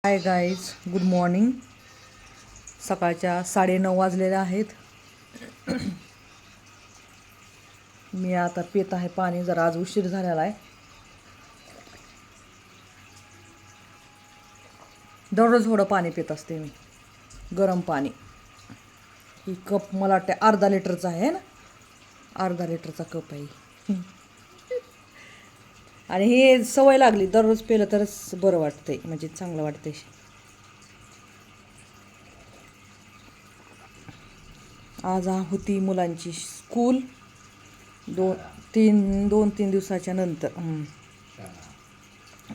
Hi guys, good morning. सकाळच्या 9:30 वाजलेल्या आहेत. मी आता पित आहे पाणी. जरा आज उशीर झालेला आहे. दररोज थोडं पाणी पित असते मी, गरम पाणी. ही कप मला वाटते अर्धा लिटरचा आहे ना, अर्धा लिटरचा कप आहे. आणि हे सवय लागली, दररोज पिलं तरच बरं वाटतंय, म्हणजे चांगलं वाटतंय. आज होती मुलांची स्कूल. दोन तीन दिवसाच्या नंतर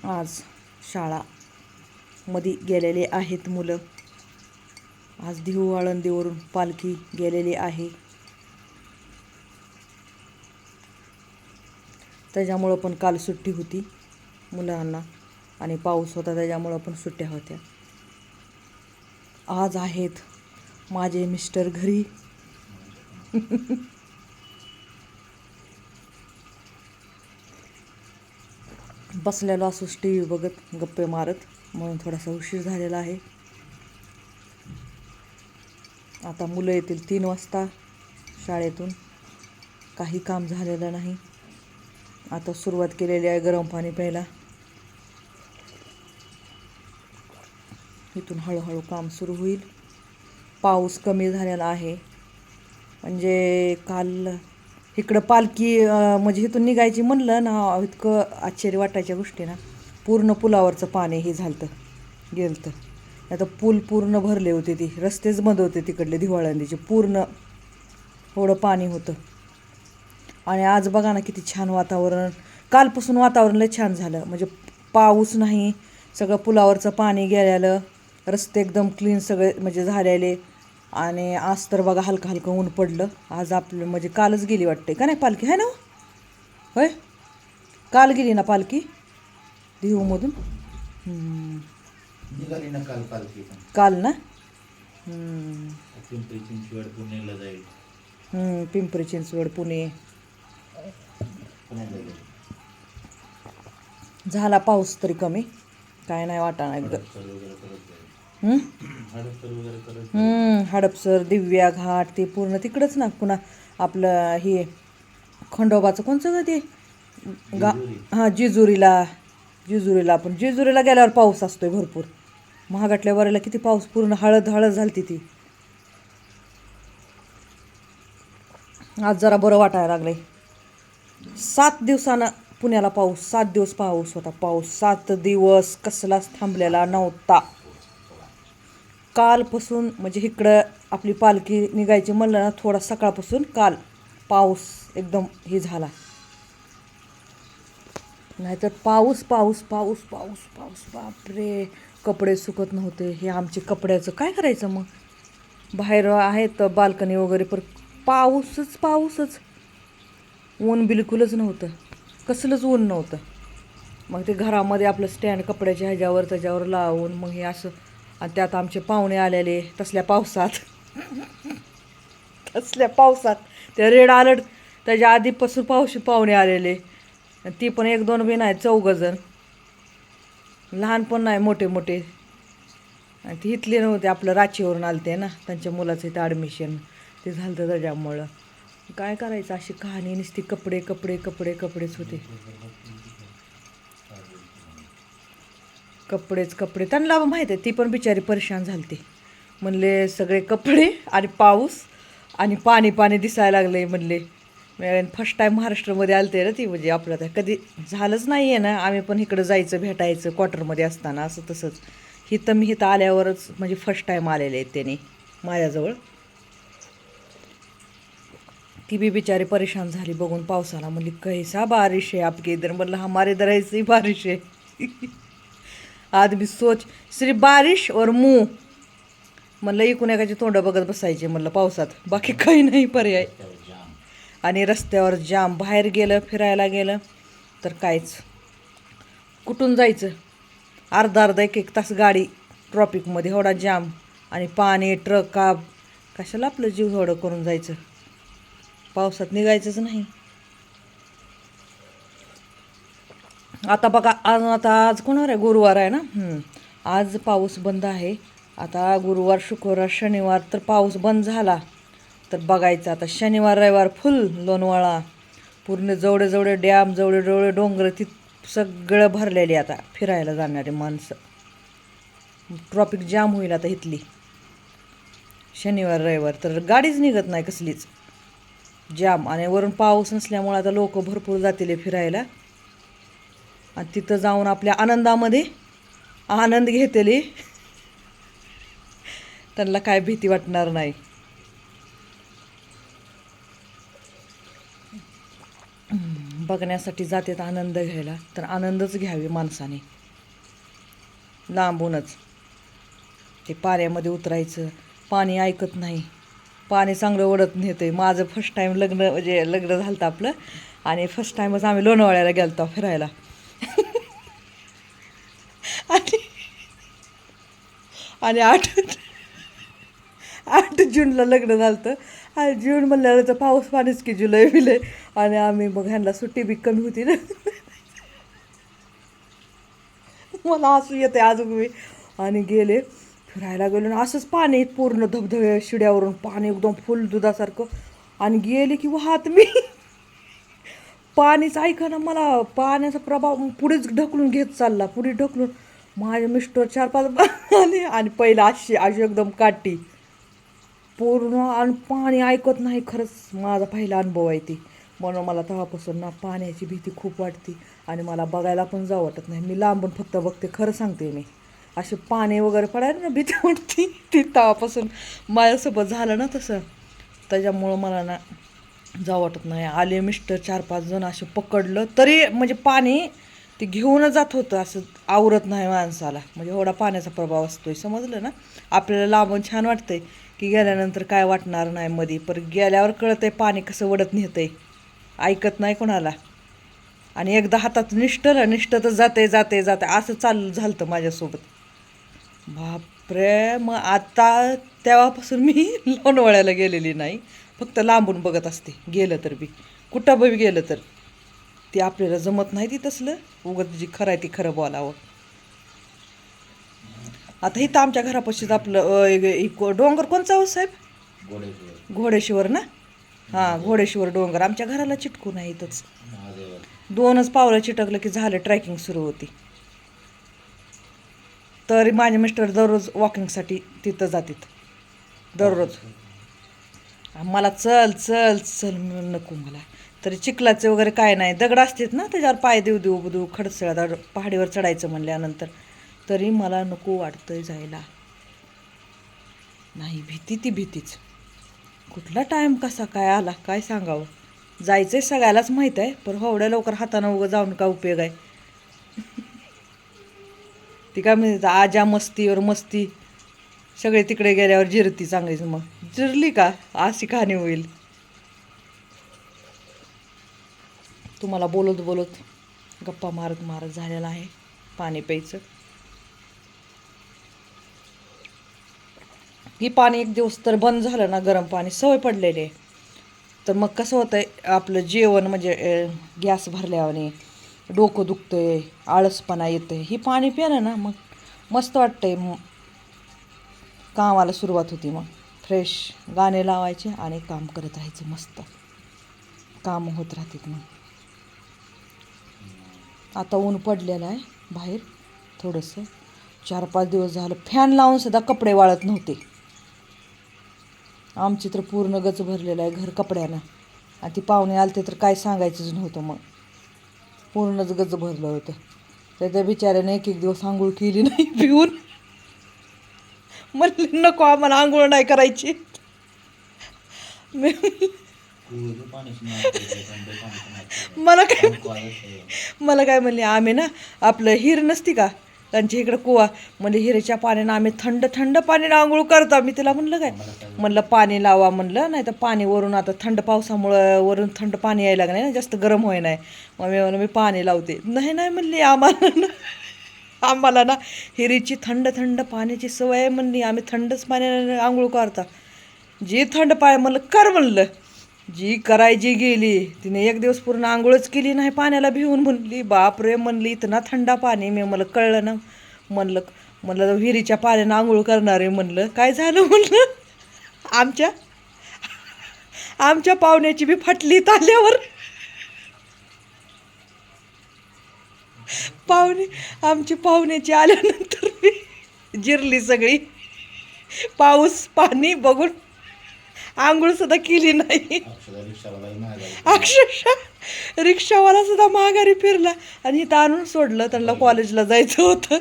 आज शाळा मध्ये गेलेले आहेत मुलं. आज देहू आळंदीवरून पालखी गेलेली आहे, त्याच्यामुळं पण काल सुट्टी होती मुलांना, आणि पाऊस होता त्याच्यामुळं पण सुट्ट्या होत्या. आज आहेत माझे मिस्टर घरी. बसलेलो असो टी व्ही बघत, गप्पे मारत, म्हणून थोडासा उशीर झालेला आहे. आता मुलं येतील 3 वाजता शाळेतून. काही काम झालेलं नाही. आता सुरुवात केलेली आहे गरम पाणी प्यायला. इथून हळूहळू काम सुरू होईल. पाऊस कमी झालेला आहे. म्हणजे काल इकडं पालखी म्हणजे इथून निघायची म्हणलं ना, इतकं आश्चर्य वाटायच्या गोष्टी ना. पूर्ण पुलावरचं पाणी हे झालं गेलं तर. आता पूल पूर्ण भरले होते, ती रस्तेच बंद होते तिकडले दिवाळंदीचे. पूर्ण थोडं पाणी होतं. आणि आज बघा ना किती छान वातावरण. कालपासून वातावरण लय छान झालं. म्हणजे पाऊस नाही, सगळं पुलावरचं पाणी गेलेलं, रस्ते एकदम क्लीन सगळे म्हणजे झालेले. आणि आज तर बघा हलकं हलकं ऊन पडलं. आज आपलं म्हणजे कालच गेली वाटते का नाही पालखी, आहे ना होय? काल गेली ना पालखी देहूमधून. निघाली ना काल पालखी. काल ना. पिंपरी चिंचवड पुण्याला जाईल. पिंपरी चिंचवड पुणे. पुण्याला जाईल. झाला पाऊस तरी कमी, काय नाही वाटाणा एकदम. हडपसर, दिव्या घाट ते पूर्ण तिकडंच ना. पुन्हा आपलं हे खंडोबाचं कोणचं ग ते जेजुरीला पण जेजुरीला गेल्यावर पाऊस असतोय भरपूर. महागाटल्या वाऱ्याला किती पाऊस, पूर्ण हळद झालती ती. आज जरा बरं वाटायला लागलंय. 7 दिवसानं पुण्याला पाऊस, 7 दिवस पाऊस होता. 7 दिवस कसलाच थांबलेला नव्हता. कालपासून म्हणजे इकडं आपली पालखी निघायची म्हणलं ना, थोडा सकाळपासून काल पाऊस एकदम हे झाला. नाहीतर पाऊस पाऊस पाऊस पाऊस पाऊस बापरे, कपडे सुकत नव्हते. हे आमचे कपड्याचं काय करायचं मग? बाहेर आहेत बाल्कनी वगैरे, पण पाऊसच. ऊन बिलकुलच नव्हतं, कसलंच ऊन नव्हतं. मग ते घरामध्ये आपलं स्टँड कपड्याच्या ह्याच्यावर त्याच्यावर लावून मग हे असं. आणि त्यात आमचे पाहुणे आलेले तसल्या पावसात ते रेड अलर्ट त्याच्या आधीपासून पाहुणे आलेले. ती पण 1-2 बी नाही, 4 जण. लहान पण नाही, मोठे. आणि ती इथले नव्हते, आपलं रांचीवरून आलते ना, त्यांच्या मुलाचं इथं ॲडमिशन ते झालं तर त्याच्यामुळं. काय करायचं, अशी कहाणी नुसती कपडेच होते. कपडे त्यांना माहीत आहे. ती पण बिचारी परेशान झालती. म्हणले सगळे कपडे आणि पाऊस आणि पाणी दिसायला लागले म्हणले. फर्स्ट टाईम महाराष्ट्रामध्ये आलते ना ती, म्हणजे आपलं तर कधी झालंच नाही आहे ना. आम्ही पण इकडं जायचं भेटायचं क्वार्टरमध्ये असताना असं तसंच. मी इथं आल्यावरच म्हणजे फर्स्ट टाईम आलेले आहेत त्याने माझ्याजवळ. ती बी बिचारी परेशान झाली बघून पावसाला. म्हणली कैसा बारिश है आपके इधर. म्हणलं हमारे इधर ऐसी बारिश है. आदमी सोच सिर्फ बारिश और मुंह. म्हणलं इकून एकाची तोंड बघत बसायचे म्हणलं पावसात, बाकी काही नाही पर्याय. आणि रस्त्यावर जाम. बाहेर गेलं फिरायला गेलं तर काहीच, कुठून जायचं, अर्धा 1-1 तास गाडी ट्रॉफिकमध्ये, एवढा जाम. आणि पाणी, ट्रक, कशाला आपलं जीव एवढं करून जायचं. पावसात निघायचंच नाही. आता बघा आज कोणावर आहे, गुरुवार आहे ना. आज पाऊस बंद आहे. आता गुरुवार शुक्रवार शनिवार तर पाऊस बंद झाला तर बघायचं आता शनिवार रविवार फुल लोणवाळा पूर्ण जवळे जवळे डॅम जवळे जवळे डोंगर ती सगळं भरलेली आता फिरायला जाणारे माणसं. ट्रॉफिक जाम होईल आता इथली शनिवार रविवार तर गाडीच निघत नाही कसलीच जाम. आणि वरून पाऊस नसल्यामुळे आता लोक भरपूर जातील फिरायला आणि तिथं जाऊन आपल्या आनंदामध्ये आनंद घेतले. त्यांना काय भीती वाटणार नाही. बघण्यासाठी जातात आनंद घ्यायला तर आनंदच घ्यावे माणसाने लांबूनच. ते पाण्यामध्ये उतरायचं पाणी ऐकत नाही पाणी चांगलं ओढत नेतं. माझं फर्स्ट टाईम लग्न म्हणजे लग्न झालं होतं आपलं आणि फर्स्ट टाईमच आम्ही लोणावळ्याला गेलो होतो फिरायला. आणि 8 जूनला लग्न झालं होतं आणि जून म्हणल्यावर तर पाऊस पाणीच की जुलै बिलै. आणि आम्ही मग ह्यांना सुट्टी बी कमी होती ना मला हसू येते अजून मी. आणि गेले फिरायला गेलो आणि असंच पाणी पूर्ण धबधबे शिड्यावरून पाणी एकदम फुल दुधासारखं आणि गेले की वाहत मी. पाणीच ऐका ना मला पाण्याचा प्रभाव पुढेच ढकलून घेत चालला पुढे ढकलून. माझे मिस्टर 4-5 आले आणि पहिला अशी एकदम काठी पूर्ण आणि पाणी ऐकत नाही. खरंच माझा पहिला अनुभव आहे ती. म्हणून मला तेव्हापासून ना पाण्याची भीती खूप वाटते आणि मला बघायला पण जावं वाटत नाही. मी लांबून फक्त बघते खरं सांगते मी. असे पाणी वगैरे पडायला ना भीती वाटते ती तेव्हापासून माझ्यासोबत झालं ना तसं त्याच्यामुळं मला ना जावं वाटत नाही. आले मिस्टर 4-5 जण असे पकडलं तरी म्हणजे पाणी ते घेऊनच जात होतं असं आवरत नाही माणसाला. म्हणजे एवढा पाण्याचा प्रभाव असतोय समजलं ना. आपल्याला लांबून छान वाटतंय की गेल्यानंतर काय वाटणार नाही मध्ये पण गेल्यावर कळतंय पाणी कसं वडत नेतंय ऐकत नाही कोणाला. आणि एकदा हातात निष्ठतच जाते असं चालू झालं होतं माझ्यासोबत. बापरे. मग आता तेव्हापासून मी लोणावळ्याला गेलेली नाही फक्त लांबून बघत असते. गेलं तर बी कुठं बी गेलं तर ते आपल्याला जमत नाही ती तसलं उगत जी खरं आहे ती खरं बोलावं. आता इथं आमच्या घरापाशीच आपलं डोंगर कोणचा हो साहेब घोडेश्वर घोडेश्वर ना. हां घोडेश्वर डोंगर आमच्या घराला चिटकून आहे इथंच. महादेव 2च पावलं चिटकलं की झालं ट्रॅकिंग सुरू होती. तरी माझे मिस्टर दररोज वॉकिंगसाठी तिथं जातात दररोज. मला चल चल चल म्हणून नको मला. तरी चिखलाचे वगैरे काय नाही दगड असतात ना त्याच्यावर पाय देऊ खडसळा पहाडीवर चढायचं म्हणल्यानंतर तरी मला नको वाटतंय जायला. नाही भीती ती भीतीच. कुठला टाईम कसा काय आला काय सांगावं. जायचंय सगळ्यालाच माहीत आहे पण एवढ्या लवकर हातानं उगं जाऊन का उपयोग आहे. ती काय म्हणते आजा मस्तीवर मस्ती सगळे तिकडे गेल्यावर जिरती चांगलीच. मग जिरली का अशी कहाणी होईल. तुम्हाला बोलत बोलत गप्पा मारत मारत झालेला आहे पाणी प्यायचं. ही पाणी एक दिवस तर बंद झालं ना गरम पाणी सवय पडलेली आहे तर मग कसं होतंय आपलं जेवण म्हणजे गॅस भरल्याने डोकं दुखतंय आळसपणा येतंय. ही पाणी प्यानं ना मग मस्त वाटतंय. कामाला सुरुवात होती मग फ्रेश गाणे लावायचे आणि काम करत राहायचं मस्त काम होत राहतात. मग आता ऊन पडलेलं आहे बाहेर थोडंसं 4-5 दिवस झालं फॅन लावून सुद्धा कपडे वाळत नव्हते. आमची तर पूर्ण गच भरलेलं आहे घर कपड्यानं आणि ती पाहुणे आलते तर काय सांगायचंच नव्हतं. मग पूर्णच गच भरलं होतं. त्या बिचाऱ्याने एक दिवस आंघोळ केली नाही पिऊन. म्हणले नको आम्हाला आंघोळ नाही करायची. मला काय म्हणले आम्ही ना आपलं हिर नसती का त्यांच्या इकडं कुवा म्हणजे हिरेच्या पाण्यानं आम्ही थंड थंड पाण्यानं आंघोळ करतो. मी तिला म्हणलं काय म्हणलं पाणी लावा म्हणलं नाही तर पाणी वरून आता थंड पावसामुळं वरून थंड पाणी यायला लागलं ना जास्त गरम होई नाही. मग मी म्हणलं मी पाणी लावते. नाही म्हणली आम्हाला ना हिरीची थंड थंड पाण्याची सवय आहे म्हणली आम्ही थंडच पाण्यानं आंघोळ करता. जी थंड पाय म्हणलं कर म्हणलं. जी करायची गेली तिने एक दिवस पूर्ण आंघोळच केली नाही पाण्याला भिवून. म्हणली बापरे म्हणली इथं ना थंडा पाणी. मी मला कळलं ना म्हणलं म्हणलं विहिरीच्या पाण्यानं आंघोळ करणार आहे म्हणलं. काय झालं म्हणलं, आमच्या पाहुण्याची बी फाटली आल्यावर. आमची पाहुण्याची आल्यानंतर बी जिरली सगळी. पाऊस पाणी बघून आंघोळ सुद्धा केली नाही. अक्षरशः रिक्षावाला सुद्धा माघारी फिरला आणि इथं आणून सोडलं. त्यांना कॉलेजला जायचं होतं.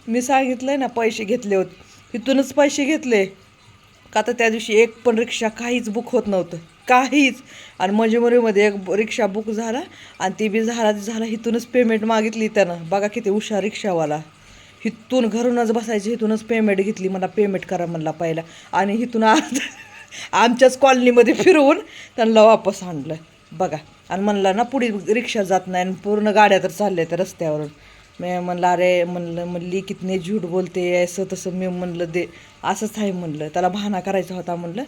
मी सांगितलंय ना, पैसे घेतले होते इथूनच पैसे घेतले का, तर त्या दिवशी एक पण रिक्षा काहीच बुक होत नव्हतं, काहीच. आणि मजेमुरीमध्ये एक रिक्षा बुक झाला आणि ती बी झाला इथूनच पेमेंट मागितली त्यानं. बघा किती हुशार रिक्षावाला. इथून घरूनच बसायची, इथूनच पेमेंट घेतली. मला पेमेंट करा म्हणला पहिला आणि इथून आमच्याच कॉलनीमध्ये फिरवून त्यांना वापस आणलं बघा. आणि म्हणला ना पुढे रिक्षा जात नाही आणि पूर्ण गाड्या तर चालल्या त्या रस्त्यावरून. मी म्हणलं अरे म्हणली कितने झूठ बोलते असं तसं. मी म्हणलं दे असंच आहे म्हणलं, त्याला बहाणा करायचा होता म्हणलं.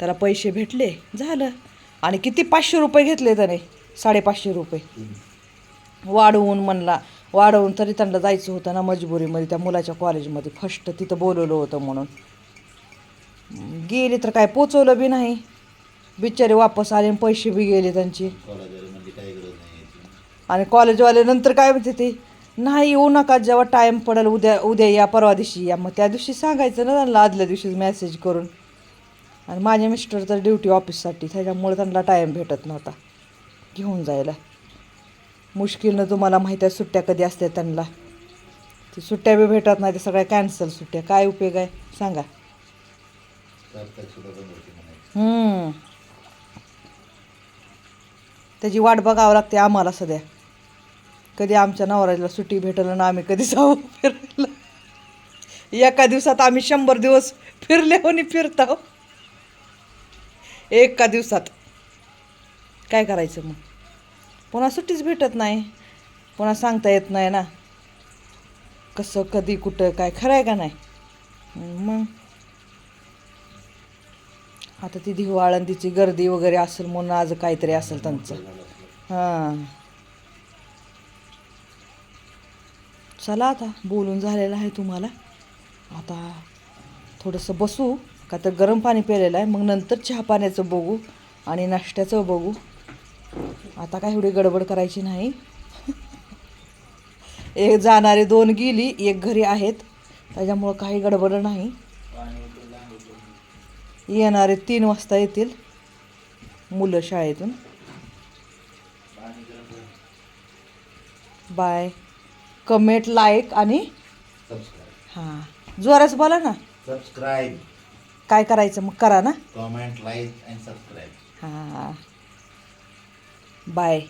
त्याला पैसे भेटले झालं. आणि किती 500 रुपये घेतले त्याने, 550 रुपये वाढवून. म्हणला वाढवून तरी त्यांना जायचं होतं ना मजबुरीमध्ये त्या मुलाच्या कॉलेजमध्ये. फर्स्ट तिथं बोलवलं होतं म्हणून गेली, तर काय पोचवलं बी नाही बिचारे. वापस आले आणि पैसे बी गेले त्यांचे. आणि कॉलेजवाले नंतर काय म्हणते ते, नाही येऊ नका, जेव्हा टाईम पडेल उद्या या, परवा दिवशी या. मग त्या दिवशी सांगायचं ना त्यांना आदल्या दिवशीच मेसेज करून. आणि माझे मिस्टर तर ड्युटी ऑफिससाठी, त्याच्यामुळे त्यांना टाईम भेटत नव्हता घेऊन जायला. मुश्किलनं तुम्हाला माहीत आहे सुट्ट्या कधी असतात त्यांना. ती सुट्ट्या बी भेटत नाही, ते सगळ्या कॅन्सल सुट्ट्या. काय उपयोग आहे सांगा. त्याची वाट बघावं लागते आम्हाला सध्या. कधी आमच्या नवऱ्याला सुट्टी भेटल ना आम्ही कधी जाऊ फिरायला. एका दिवसात आम्ही 100 दिवस फिरल्यावर फिरतो एका दिवसात. काय करायचं मग, पुन्हा सुट्टीच भेटत नाही, पुन्हा सांगता येत नाही ना कसं कधी कुठं काय. खरं आहे का नाही. मग आता ती देहू आळंदीची गर्दी वगैरे असेल म्हणून आज काहीतरी असेल त्यांचं. हां चला आता बोलून झालेलं आहे तुम्हाला. आता थोडंसं बसू का, तर गरम पाणी प्यायलेलं आहे. मग नंतर चहा पाण्याचं बघू आणि नाश्त्याचं बघू. आता काय एवढी गडबड करायची नाही. एक जाणारे 2 गेली, एक घरी आहेत, त्याच्यामुळं काही गडबड नाही. येणारे 3 वाजता येतील मुलं शाळेतून. बाय. कमेंट, लाईक आणि हां जोराच बोला ना. सबस्क्राईब काय करायचं मग करा ना. Comment, like and subscribe. हां बाय.